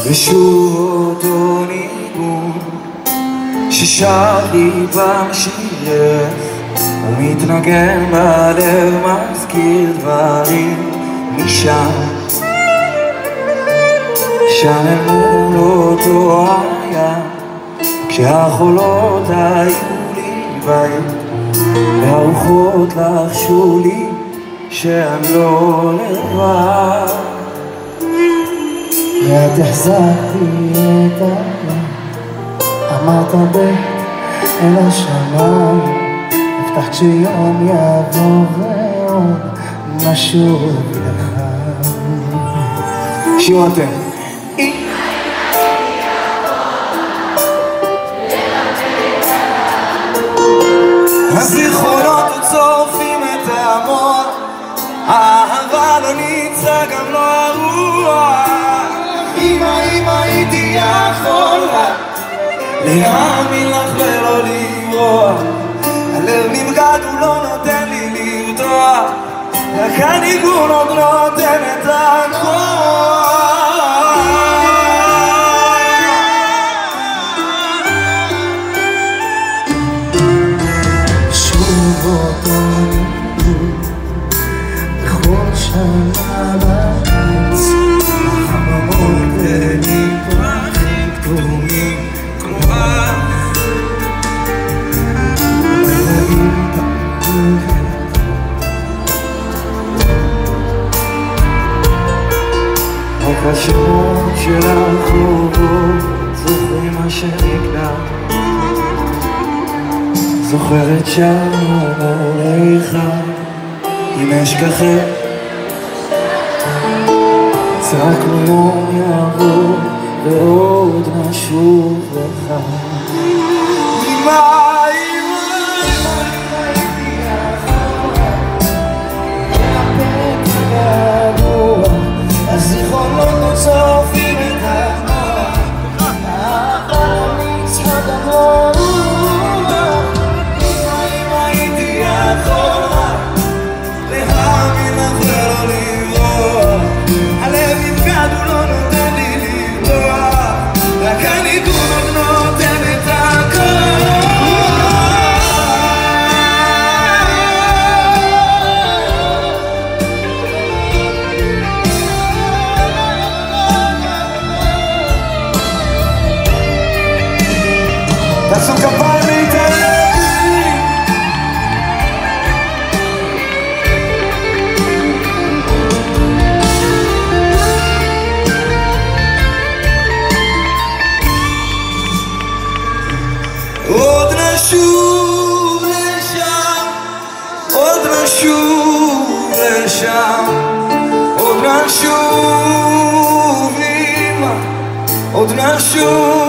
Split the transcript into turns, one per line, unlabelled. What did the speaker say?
ושוב אותו ניגון ששר לי פעם שירך ומתנגן בלב, מזכיר דברים משם, שם אל מול אותו הים, כשהחולות היו לי בית והרוחות לחשו לי שאני לא לבד.
ואת החזקתי את העולם, אמרת בית אל השמיים, הבטחת שיום יבוא ועוד נשוב לך.
שירו אתם. הזיכרונות צורפים את המוח, האהבה לא ניצה גם לא הרוח. אם הייתי יכול להאמין לך ולא לברוח, הלב נבגד הוא לא נותן לי לרתוח, רק הניגון עוד נותן את הכוח.
שוב אותו ניגון בכל שנה בקיץ, החממות גדלים פרחים כתומים כלומר בלבים פעמים.
רק השמות של הרחובות זוכרים מה שנקנה, זוכרת שרנו מול אחד אם אשכחך, צעקנו יום יבוא ועוד נשוב לך.
הזיכרונות צורפים את המוח, האהבה ניצחה גם לא רוח.
אם הייתי יכול להאמין לך ולא לברוח, הלב נבגד הוא לא נותן לי לרתוח, רק הניגון עוד נותן את הכוח. תעשו כפיים להתעלם. עוד נשוב לשם, עוד נשוב לשם, עוד נשוב אמא, עוד נשוב